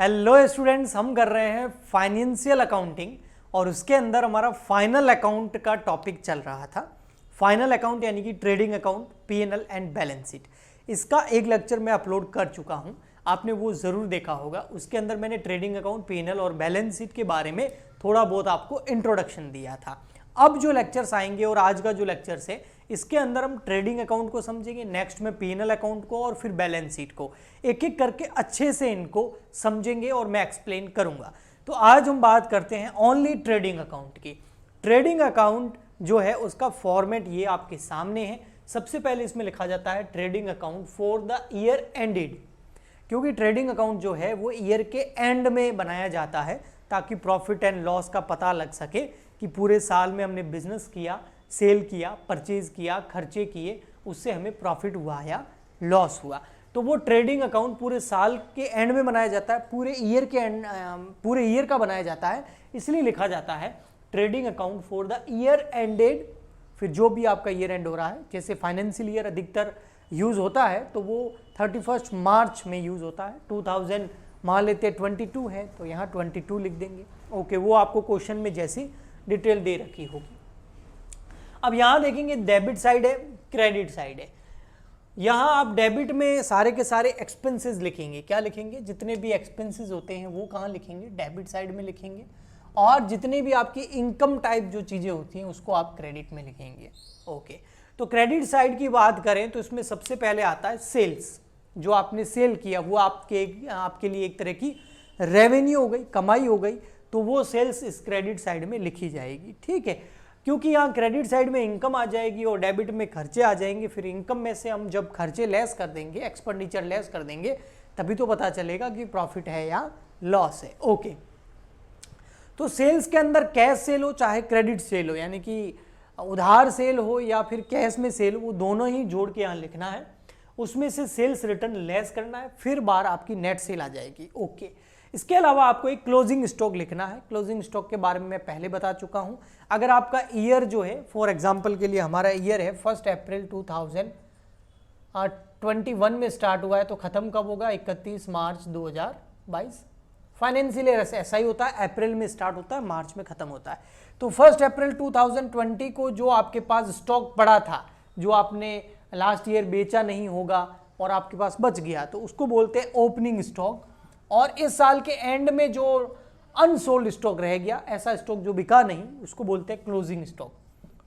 Hello students, हम कर रहे हैं फाइनेंशियल अकाउंटिंग और उसके अंदर हमारा फाइनल अकाउंट का टॉपिक चल रहा था। फाइनल अकाउंट यानी कि trading account, PNL and balance sheet. इसका एक लेक्चर मैं अपलोड कर चुका हूं, आपने वो ज़रूर देखा होगा। उसके अंदर मैंने ट्रेडिंग अकाउंट, पीएनएल और बैलेंस शीट के बारे में थोड़ा बहुत आपको इंट्रोडक्शन दिया था। अब जो लेक्चर्स आएंगे और आज का जो लेक्चर्स है, इसके अंदर हम ट्रेडिंग अकाउंट को समझेंगे, नेक्स्ट में पीएनएल अकाउंट को और फिर बैलेंस शीट को। एक एक करके अच्छे से इनको समझेंगे और मैं एक्सप्लेन करूंगा। तो आज हम बात करते हैं ओनली ट्रेडिंग अकाउंट की। ट्रेडिंग अकाउंट जो है उसका फॉर्मेट ये आपके सामने है। सबसे पहले इसमें लिखा जाता है trading account for the year ended, क्योंकि ट्रेडिंग अकाउंट जो है वो ईयर के एंड में बनाया जाता है ताकि प्रॉफिट एंड लॉस का पता लग सके कि पूरे साल में हमने बिजनेस किया, सेल किया, परचेज किया, खर्चे किए, उससे हमें प्रॉफिट हुआ या लॉस हुआ। तो वो ट्रेडिंग अकाउंट पूरे साल के एंड में बनाया जाता है, पूरे ईयर का बनाया जाता है, इसलिए लिखा जाता है trading account for the year ended. फिर जो भी आपका ईयर एंड हो रहा है, जैसे फाइनेंशियल ईयर अधिकतर यूज होता है तो वो 31 मार्च में यूज होता है। 2000 मान लेते हैं 22 है तो यहाँ 22 लिख देंगे। ओके, वो आपको क्वेश्चन में जैसी डिटेल दे रखी होगी। अब यहाँ देखेंगे डेबिट साइड है, क्रेडिट साइड है। यहाँ आप डेबिट में सारे के सारे एक्सपेंसेस लिखेंगे। क्या लिखेंगे? जितने भी एक्सपेंसेस होते हैं वो कहाँ लिखेंगे? डेबिट साइड में लिखेंगे। और जितने भी आपकी इनकम टाइप जो चीज़ें होती हैं उसको आप क्रेडिट में लिखेंगे। ओके, तो क्रेडिट साइड की बात करें तो इसमें सबसे पहले आता है सेल्स। जो आपने सेल किया वो आपके लिए एक तरह की रेवेन्यू हो गई, कमाई हो गई, तो वो सेल्स इस क्रेडिट साइड में लिखी जाएगी। ठीक है, क्योंकि यहाँ क्रेडिट साइड में इनकम आ जाएगी और डेबिट में खर्चे आ जाएंगे। फिर इनकम में से हम जब खर्चे लेस कर देंगे, एक्सपेंडिचर लेस कर देंगे, तभी तो पता चलेगा कि प्रॉफिट है या लॉस है। ओके, तो सेल्स के अंदर कैश सेल हो चाहे क्रेडिट सेल हो, यानी कि उधार सेल हो या फिर कैश में सेल हो, वो दोनों ही जोड़ के यहाँ लिखना है। उसमें से सेल्स रिटर्न लेस करना है, फिर बार आपकी नेट सेल आ जाएगी। ओके, इसके अलावा आपको एक क्लोजिंग स्टॉक लिखना है। क्लोजिंग स्टॉक के बारे में मैं पहले बता चुका हूं। अगर आपका ईयर जो है, फॉर एग्जांपल के लिए हमारा ईयर है 1 अप्रैल 2021 में स्टार्ट हुआ है, तो खत्म कब होगा? 31 मार्च 2022। फाइनेंशियल ईयर ऐसा ही होता है, अप्रैल में स्टार्ट होता है, मार्च में खत्म होता है। तो 1 अप्रैल 2020 को जो आपके पास स्टॉक पड़ा था, जो आपने लास्ट ईयर बेचा नहीं होगा और आपके पास बच गया, तो उसको बोलते हैं ओपनिंग स्टॉक। और इस साल के एंड में जो अनसोल्ड स्टॉक रह गया, ऐसा स्टॉक जो बिका नहीं, उसको बोलते हैं क्लोजिंग स्टॉक।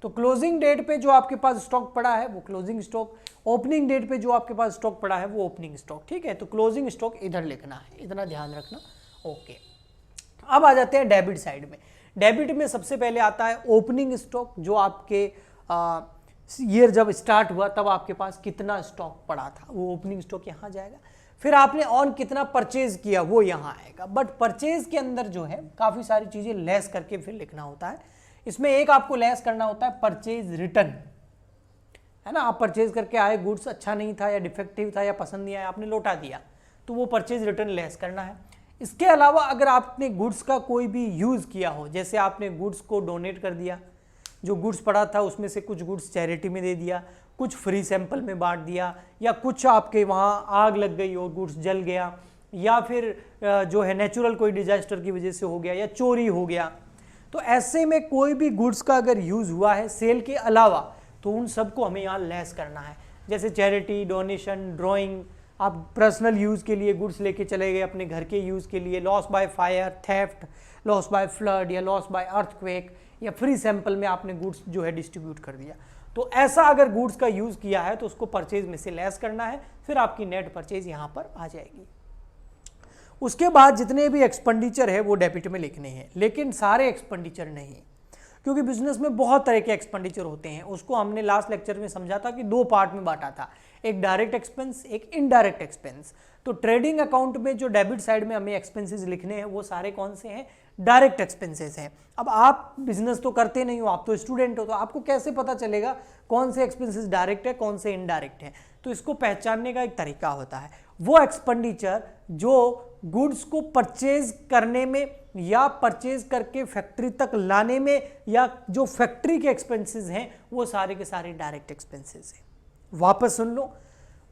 तो क्लोजिंग डेट पे जो आपके पास स्टॉक पड़ा है वो क्लोजिंग स्टॉक, ओपनिंग डेट पे जो आपके पास स्टॉक पड़ा है वो ओपनिंग स्टॉक। ठीक है, तो क्लोजिंग स्टॉक इधर लिखना है, इतना ध्यान रखना। ओके, अब आ जाते हैं डेबिट साइड में। डेबिट में सबसे पहले आता है ओपनिंग स्टॉक, जो आपके ईयर जब स्टार्ट हुआ तब आपके पास कितना स्टॉक पड़ा था, वो ओपनिंग स्टॉक यहाँ जाएगा। फिर आपने ऑन कितना परचेज किया वो यहाँ आएगा। बट परचेज के अंदर जो है काफ़ी सारी चीज़ें लेस करके फिर लिखना होता है। इसमें एक आपको लेस करना होता है परचेज रिटर्न, है ना। आप परचेज करके आए, गुड्स अच्छा नहीं था या डिफेक्टिव था या पसंद नहीं आया, आपने लौटा दिया, तो वो परचेज रिटर्न लेस करना है। इसके अलावा अगर आपने गुड्स का कोई भी यूज़ किया हो, जैसे आपने गुड्स को डोनेट कर दिया, जो गुड्स पड़ा था उसमें से कुछ गुड्स चैरिटी में दे दिया, कुछ फ्री सैंपल में बांट दिया, या कुछ आपके वहाँ आग लग गई और गुड्स जल गया, या फिर जो है नेचुरल कोई डिजास्टर की वजह से हो गया या चोरी हो गया, तो ऐसे में कोई भी गुड्स का अगर यूज़ हुआ है सेल के अलावा, तो उन सबको हमें यहाँ लेस करना है। जैसे चैरिटी, डोनेशन, ड्राइंग, आप पर्सनल यूज़ के लिए गुड्स लेके चले गए अपने घर के यूज़ के लिए, loss by fire, theft, loss by flood या लॉस बाय अर्थक्वेक, या फ्री सैंपल में आपने गुड्स जो है डिस्ट्रीब्यूट कर दिया, तो ऐसा अगर गुड्स का यूज़ किया है तो उसको परचेज में से लेस करना है। फिर आपकी नेट परचेज यहाँ पर आ जाएगी। उसके बाद जितने भी एक्सपेंडिचर है वो डेबिट में लिखने हैं, लेकिन सारे एक्सपेंडिचर नहीं, क्योंकि बिजनेस में बहुत तरह के एक्सपेंडिचर होते हैं। उसको हमने लास्ट लेक्चर में समझा था कि 2 पार्ट में बांटा था, एक डायरेक्ट एक्सपेंस, एक इनडायरेक्ट एक्सपेंस। तो ट्रेडिंग अकाउंट में जो डेबिट साइड में हमें एक्सपेंसेस लिखने हैं वो सारे कौन से हैं? डायरेक्ट एक्सपेंसेस हैं। अब आप बिजनेस तो करते नहीं हो, आप तो स्टूडेंट हो, तो आपको कैसे पता चलेगा कौन से एक्सपेंसेस डायरेक्ट है, कौन से इनडायरेक्ट है? तो इसको पहचानने का एक तरीका होता है, वो एक्सपेंडिचर जो गुड्स को परचेज करने में या परचेज करके फैक्ट्री तक लाने में, या जो फैक्ट्री के एक्सपेंसेस हैं, वो सारे के सारे डायरेक्ट एक्सपेंसेस हैं। वापस सुन लो,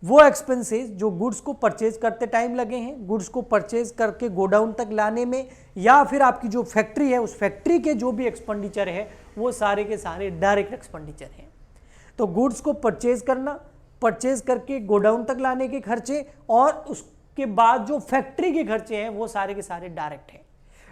वो एक्सपेंसेस जो गुड्स को परचेज करते टाइम लगे हैं, गुड्स को परचेज करके गोडाउन तक लाने में, या फिर आपकी जो फैक्ट्री है उस फैक्ट्री के जो भी एक्सपेंडिचर है वो सारे के सारे डायरेक्ट एक्सपेंडिचर हैं। तो गुड्स को परचेज करना, परचेज करके गोडाउन तक लाने के खर्चे, और उसके बाद जो फैक्ट्री के खर्चे हैं वो सारे के सारे डायरेक्ट हैं।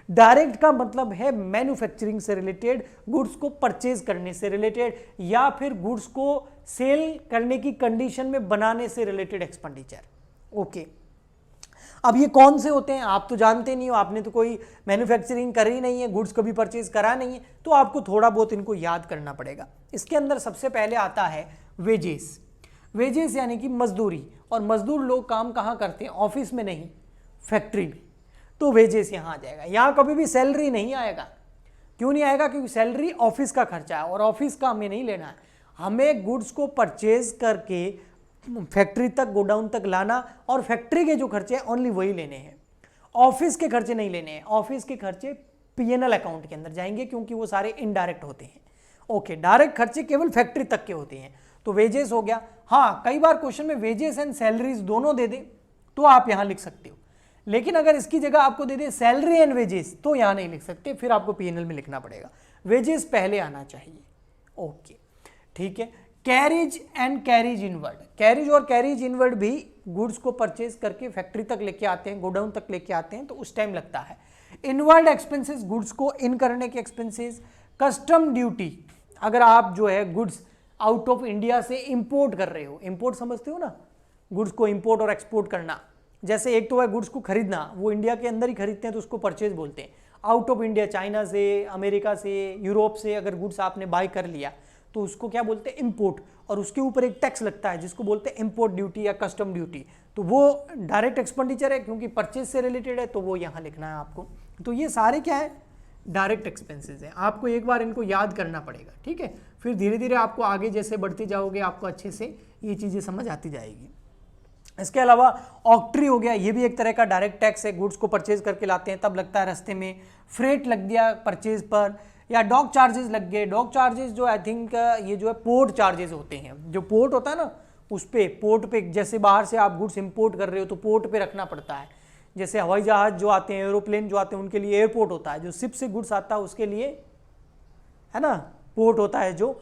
डायरेक्ट का मतलब है मैन्युफैक्चरिंग से रिलेटेड, गुड्स को परचेज करने से रिलेटेड, या फिर गुड्स को सेल करने की कंडीशन में बनाने से रिलेटेड एक्सपेंडिचर। ओके, अब ये कौन से होते हैं आप तो जानते नहीं हो, आपने तो कोई मैन्युफैक्चरिंग करी नहीं है, गुड्स कभी परचेज करा नहीं है, तो आपको थोड़ा बहुत इनको याद करना पड़ेगा। इसके अंदर सबसे पहले आता है वेजेस। वेजेस यानी कि मजदूरी, और मजदूर लोग काम कहाँ करते हैं? ऑफिस में नहीं, फैक्ट्री में। तो वेजेस यहाँ आ जाएगा। यहाँ कभी भी सैलरी नहीं आएगा। क्यों नहीं आएगा? क्योंकि सैलरी ऑफिस का खर्चा है और ऑफिस का हमें नहीं लेना है। हमें गुड्स को परचेज करके फैक्ट्री तक, गोडाउन तक लाना, और फैक्ट्री के जो खर्चे हैं ओनली वही लेने हैं, ऑफिस के खर्चे नहीं लेने हैं। ऑफिस के खर्चे पीएनएल अकाउंट के अंदर जाएंगे क्योंकि वो सारे इनडायरेक्ट होते हैं। ओके, डायरेक्ट खर्चे केवल फैक्ट्री तक के होते हैं। तो वेजेस हो गया। हाँ, कई बार क्वेश्चन में वेजेस एंड सैलरीज दोनों दे दे तो आप यहाँ लिख सकते हो, लेकिन अगर इसकी जगह आपको दे दे सैलरी एंड वेजेस तो यहाँ नहीं लिख सकते, फिर आपको पीएनएल में लिखना पड़ेगा। वेजेस पहले आना चाहिए। ओके, ठीक है। Carriage and carriage inward, carriage और कैरिज इनवर्ड भी गुड्स को परचेज करके फैक्ट्री तक लेके आते हैं, गोडाउन तक लेके आते हैं, तो उस टाइम लगता है। इनवर्ड एक्सपेंसेस, गुड्स को इन करने के एक्सपेंसेस। कस्टम ड्यूटी, अगर आप जो है गुड्स आउट ऑफ इंडिया से इंपोर्ट कर रहे हो, इंपोर्ट समझते हो ना, गुड्स को इंपोर्ट और एक्सपोर्ट करना। जैसे एक तो है गुड्स को खरीदना, वो इंडिया के अंदर ही खरीदते हैं तो उसको परचेज बोलते हैं। आउट ऑफ इंडिया, चाइना से, अमेरिका से, यूरोप से अगर गुड्स आपने बाय कर लिया तो उसको क्या बोलते हैं? इंपोर्ट, और उसके ऊपर एक टैक्स लगता है जिसको बोलते हैं इंपोर्ट ड्यूटी या कस्टम ड्यूटी। तो वो डायरेक्ट एक्सपेंडिचर है क्योंकि परचेज से रिलेटेड है, तो वो यहाँ लिखना है आपको। तो ये सारे क्या है? डायरेक्ट एक्सपेंसेस हैं। आपको एक बार इनको याद करना पड़ेगा, ठीक है। फिर धीरे धीरे आपको आगे जैसे बढ़ते जाओगे आपको अच्छे से ये चीज़ें समझ आती जाएगी। इसके अलावा ऑक्ट्री हो गया, ये भी एक तरह का डायरेक्ट टैक्स है। गुड्स को परचेज करके लाते हैं तब लगता है रास्ते में। फ्रेट लग गया परचेज पर, या डॉक चार्जेस लग गए। डॉक चार्जेस जो आई थिंक ये जो है पोर्ट चार्जेस होते हैं, जो पोर्ट होता है ना उस पे, पोर्ट पे जैसे बाहर से आप गुड्स इंपोर्ट कर रहे हो तो पोर्ट पे रखना पड़ता है। जैसे हवाई जहाज जो आते हैं, एरोप्लेन जो आते हैं, उनके लिए एयरपोर्ट होता है। जो शिप से गुड्स आता है उसके लिए है ना पोर्ट होता है जो,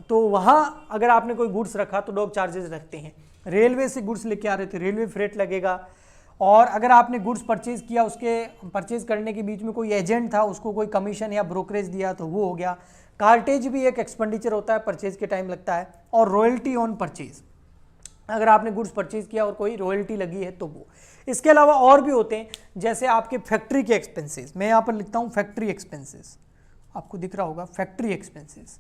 तो वहाँ अगर आपने कोई गुड्स रखा तो डॉक चार्जेस रखते हैं। रेलवे से गुड्स लेके आ रहे थे, रेलवे फ्रेट लगेगा। और अगर आपने गुड्स परचेज किया, उसके परचेज करने के बीच में कोई एजेंट था, उसको कोई कमीशन या ब्रोकरेज दिया तो वो हो गया। कार्टेज भी एक एक्सपेंडिचर होता है, परचेज के टाइम लगता है। और रॉयल्टी ऑन परचेज, अगर आपने गुड्स परचेज किया और कोई रॉयल्टी लगी है तो वो। इसके अलावा और भी होते हैं, जैसे आपके फैक्ट्री के एक्सपेंसेस। मैं यहाँ पर लिखता हूँ फैक्ट्री एक्सपेंसेस, आपको दिख रहा होगा फैक्ट्री एक्सपेंसेस।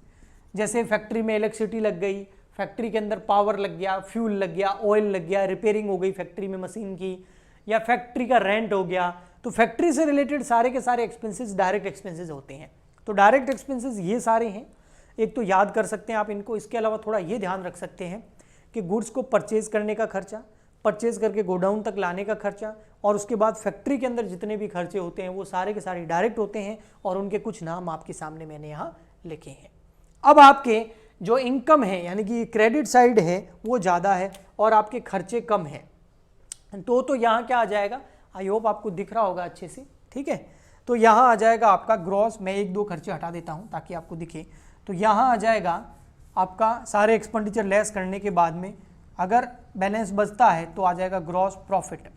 जैसे फैक्ट्री में इलेक्ट्रिसिटी लग गई, फैक्ट्री के अंदर पावर लग गया, फ्यूल लग गया, ऑयल लग गया, रिपेयरिंग हो गई फैक्ट्री में मशीन की, या फैक्ट्री का रेंट हो गया। तो फैक्ट्री से रिलेटेड सारे के सारे एक्सपेंसेस डायरेक्ट एक्सपेंसेस होते हैं। तो डायरेक्ट एक्सपेंसेस ये सारे हैं, एक तो याद कर सकते हैं आप इनको। इसके अलावा थोड़ा ये ध्यान रख सकते हैं कि गुड्स को परचेज करने का खर्चा, परचेज करके गोडाउन तक लाने का खर्चा, और उसके बाद फैक्ट्री के अंदर जितने भी खर्चे होते हैं वो सारे के सारे डायरेक्ट होते हैं, और उनके कुछ नाम आपके सामने मैंने यहाँ लिखे हैं। अब आपके जो इनकम है यानी कि क्रेडिट साइड है वो ज़्यादा है और आपके खर्चे कम हैं, तो यहाँ क्या आ जाएगा? आई होप आपको दिख रहा होगा अच्छे से, ठीक है। तो यहाँ आ जाएगा आपका ग्रॉस। मैं एक दो खर्चे हटा देता हूँ ताकि आपको दिखे। तो यहाँ आ जाएगा आपका सारे एक्सपेंडिचर लेस करने के बाद में अगर बैलेंस बचता है तो आ जाएगा ग्रॉस प्रॉफिट,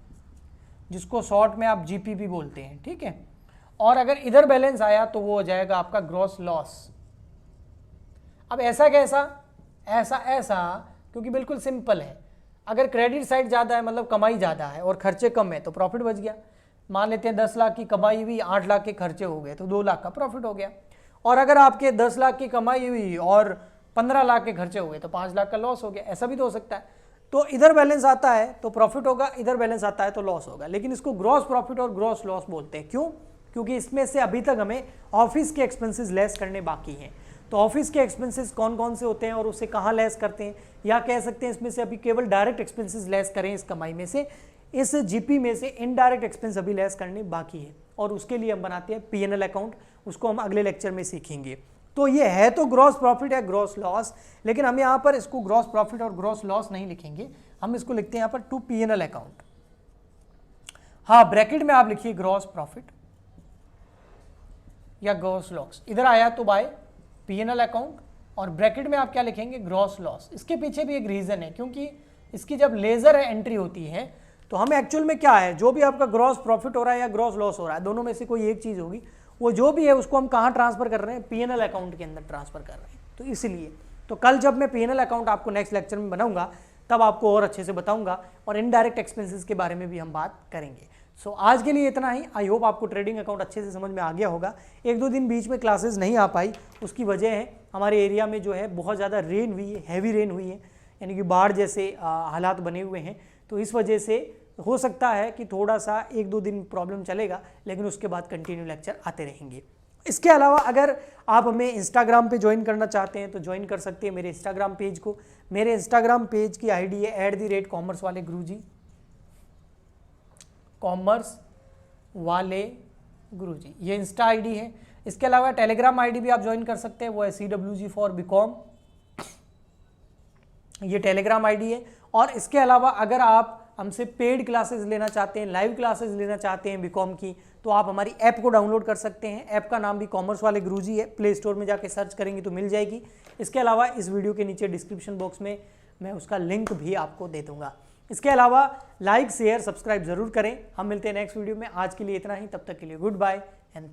जिसको शॉर्ट में आप जीपीपी बोलते हैं, ठीक है। और अगर इधर बैलेंस आया तो वो हो जाएगा आपका ग्रॉस लॉस। अब ऐसा कैसा? ऐसा क्योंकि बिल्कुल सिंपल है। अगर क्रेडिट साइड ज़्यादा है मतलब कमाई ज़्यादा है और खर्चे कम है तो प्रॉफिट बच गया। मान लेते हैं 10 लाख की कमाई हुई, 8 लाख के खर्चे हो गए तो 2 लाख का प्रॉफिट हो गया। और अगर आपके 10 लाख की कमाई हुई और 15 लाख के खर्चे हो गए तो 5 लाख का लॉस हो गया। ऐसा भी तो हो सकता है। तो इधर बैलेंस आता है तो प्रॉफिट होगा, इधर बैलेंस आता है तो लॉस होगा। लेकिन इसको ग्रॉस प्रॉफिट और ग्रॉस लॉस बोलते हैं। क्यों? क्योंकि इसमें से अभी तक हमें ऑफिस के एक्सपेंसेस लेस करने बाकी हैं। तो ऑफिस के एक्सपेंसेस कौन कौन से होते हैं और उसे कहाँ लेस करते हैं, या कह सकते हैं इसमें से अभी केवल डायरेक्ट एक्सपेंसेस लेस करें इस कमाई में से। इस जीपी में से इनडायरेक्ट एक्सपेंस अभी लेस करने बाकी है और उसके लिए हम बनाते हैं पीएनएल अकाउंट। उसको हम अगले लेक्चर में सीखेंगे। तो ये है तो ग्रॉस प्रॉफिट है, ग्रॉस लॉस, लेकिन हम यहाँ पर इसको ग्रॉस प्रॉफिट और ग्रॉस लॉस नहीं लिखेंगे, हम इसको लिखते हैं यहाँ पर टू P&L अकाउंट। हाँ, ब्रैकेट में आप लिखिए ग्रॉस प्रॉफिट या ग्रॉस लॉस, इधर आया तो बाय P&L अकाउंट, और ब्रैकेट में आप क्या लिखेंगे ग्रॉस लॉस। इसके पीछे भी एक रीजन है, क्योंकि इसकी जब लेजर एंट्री होती है तो हम एक्चुअल में क्या है, जो भी आपका ग्रॉस प्रॉफिट हो रहा है या ग्रॉस लॉस हो रहा है, दोनों में से कोई एक चीज होगी, वो जो भी है उसको हम कहाँ ट्रांसफर कर रहे हैं, P&L अकाउंट के अंदर ट्रांसफर कर रहे हैं। तो इसलिए तो कल जब मैं P&L अकाउंट आपको नेक्स्ट लेक्चर में बनाऊंगा तब आपको और अच्छे से बताऊंगा, और इनडायरेक्ट एक्सपेंसेस के बारे में भी हम बात करेंगे। सो आज के लिए इतना ही। आई होप आपको ट्रेडिंग अकाउंट अच्छे से समझ में आ गया होगा। एक दो दिन बीच में क्लासेस नहीं आ पाई, उसकी वजह है हमारे एरिया में जो है बहुत ज़्यादा रेन हुई है, हैवी रेन हुई है, यानी कि बाढ़ जैसे हालात बने हुए हैं। तो इस वजह से हो सकता है कि थोड़ा सा एक दो दिन प्रॉब्लम चलेगा, लेकिन उसके बाद कंटिन्यू लेक्चर आते रहेंगे। इसके अलावा अगर आप हमें इंस्टाग्राम पे ज्वाइन करना चाहते हैं तो ज्वाइन कर सकते हैं मेरे इंस्टाग्राम पेज को। मेरे इंस्टाग्राम पेज की आईडी है @कॉमर्स वाले गुरुजी, कॉमर्स वाले गुरुजी, ये इंस्टा आईडी है। इसके अलावा टेलीग्राम आईडी भी आप ज्वाइन कर सकते हैं, वो है CWG फॉर बीकॉम, ये टेलीग्राम आईडी है। और इसके अलावा अगर आप हमसे पेड क्लासेस लेना चाहते हैं, लाइव क्लासेस लेना चाहते हैं बीकॉम की, तो आप हमारी ऐप को डाउनलोड कर सकते हैं। ऐप का नाम भी कॉमर्स वाले गुरुजी है, प्ले स्टोर में जाके सर्च करेंगे तो मिल जाएगी। इसके अलावा इस वीडियो के नीचे डिस्क्रिप्शन बॉक्स में मैं उसका लिंक भी आपको दे दूंगा। इसके अलावा लाइक शेयर सब्सक्राइब जरूर करें। हम मिलते हैं नेक्स्ट वीडियो में। आज के लिए इतना ही, तब तक के लिए गुड बाय।